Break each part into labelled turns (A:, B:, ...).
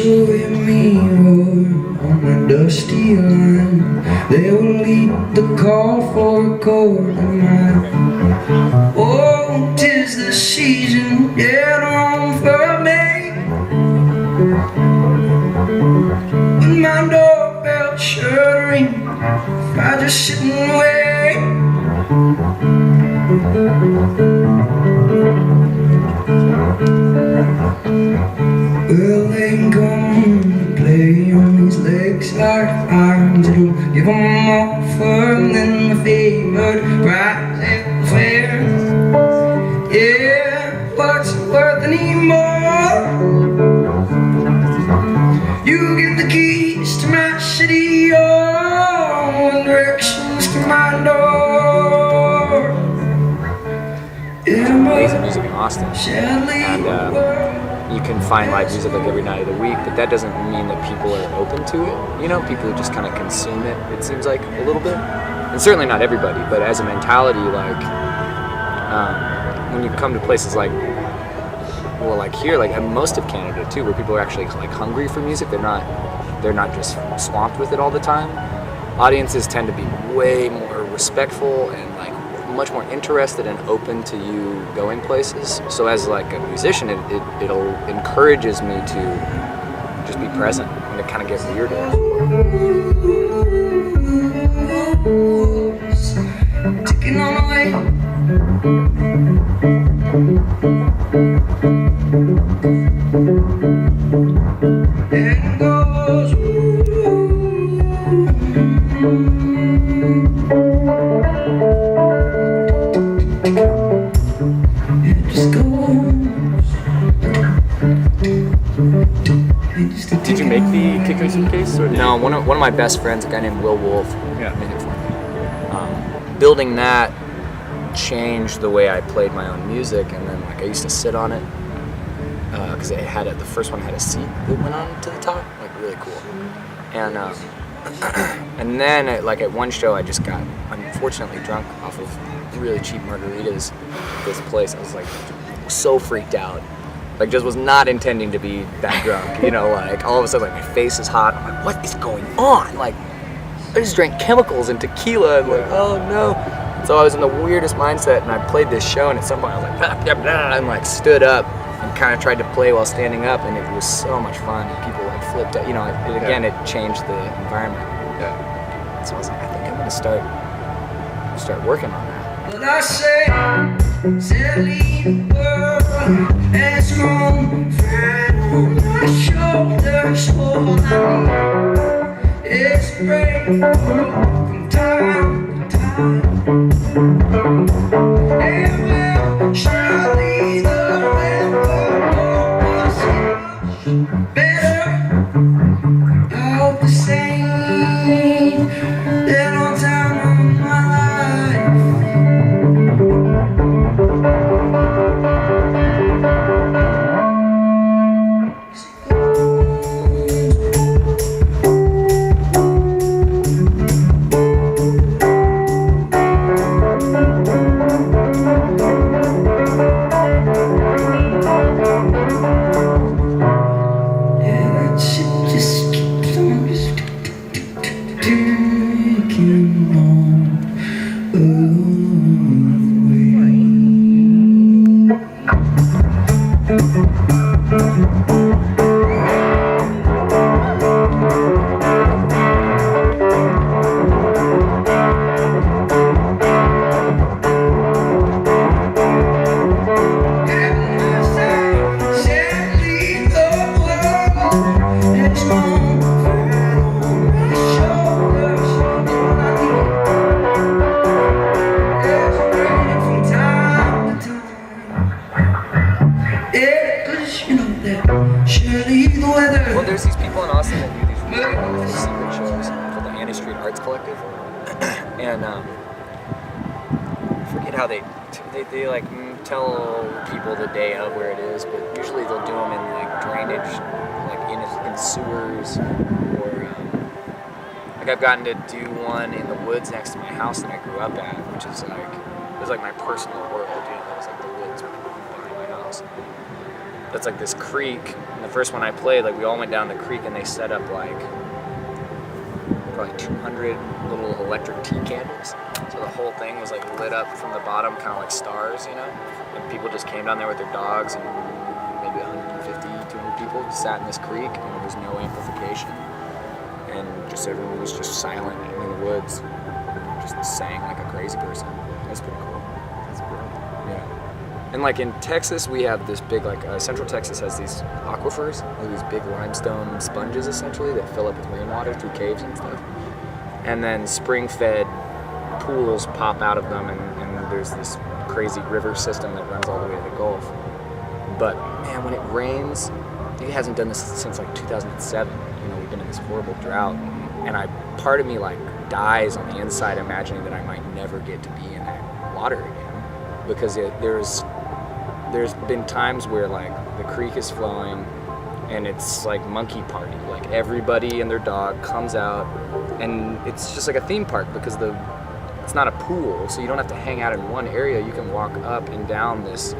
A: show you me on the dusty line. They will lead the call for a quarter mile. Oh, 'tis the season, get on for me. With my doorbell shuddering, I just sit and wait. Well, they can come and play on these legs like irons. It'll give them more firm than the favored prize at the fair. Yeah, what's it worth anymore? You get the keys to my city, oh, and directions to my door.
B: Amazing music in Austin, and you can find live music like every night of the week, but that doesn't mean that people are open to it. You know, people just kind of consume it, it seems like, a little bit. And certainly not everybody, but as a mentality, like, when you come to places like, well, like here, like most of Canada too, where people are actually like hungry for music, they're not just swamped with it all the time. Audiences tend to be way more respectful and like much more interested and open to you going places. So as like a musician, it encourages me to just be present and to kind of get weird.
A: Ticking on away. It goes.
B: Did you make the Kicker suitcase? Or no, one of my best friends, a guy named Will Wolf, made it for me. Building that changed the way I played my own music, and then like I used to sit on it because it had the first one had a seat that went on to the top, like really cool. And and then at one show I just got unfortunately drunk off of really cheap margaritas at this place. I was like so freaked out. Like, just was not intending to be that drunk, you know, like, all of a sudden, like, my face is hot. I'm like, what is going on? Like, I just drank chemicals and tequila, and like, oh, no. So I was in the weirdest mindset, and I played this show, and at some point, I was like, blah, blah, blah, and, like, stood up and kind of tried to play while standing up, and it was so much fun. And people, like, flipped out. You know, it changed the environment. Yeah. So I was like, I think I'm going to start working on that.
A: But I say, silly the world has grown fat on my shoulders. All I need is a break from time to time. And well, surely the river was much better. I hope the same than all time of my life.
B: Well, there's these people in Austin that do these really wonderful secret shows called the Annie Street Arts Collective, and I forget how they like tell people the day of where it is, but usually they'll do them in like drainage, like in sewers, or like I've gotten to do one in the woods next to my house that I grew up at, which is like it was like my personal world, you know, it was like the woods behind my house. that's like this creek. And the first one I played, like we all went down the creek and they set up like probably 200 little electric tea candles. So the whole thing was like lit up from the bottom, kind of like stars, you know? And people just came down there with their dogs, and maybe 150, 200 people sat in this creek, and there was no amplification. And just everyone was just silent in the woods, just sang like a crazy person. That's pretty cool.
C: That's brilliant.
B: Yeah. And like in Texas, we have this big, like Central Texas has these aquifers, like these big limestone sponges essentially that fill up with rainwater through caves and stuff. And then spring-fed pools pop out of them, and there's this crazy river system that runs all the way to the Gulf. But man, when it rains, it hasn't done this since like 2007. You know, we've been in this horrible drought, and part of me like dies on the inside, imagining that I might never get to be in that water again, because there's been times where like the creek is flowing, and it's like monkey party. Like everybody and their dog comes out, and it's just like a theme park because it's not a pool, so you don't have to hang out in one area. You can walk up and down this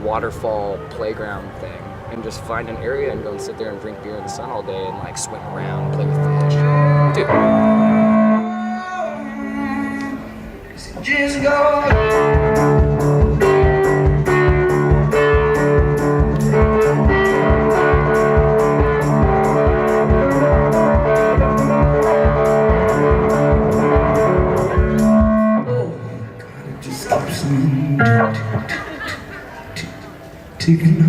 B: waterfall playground thing and just find an area and go and sit there and drink beer in the sun all day and like swim around, play with fish. Dude.
A: Just go. Taking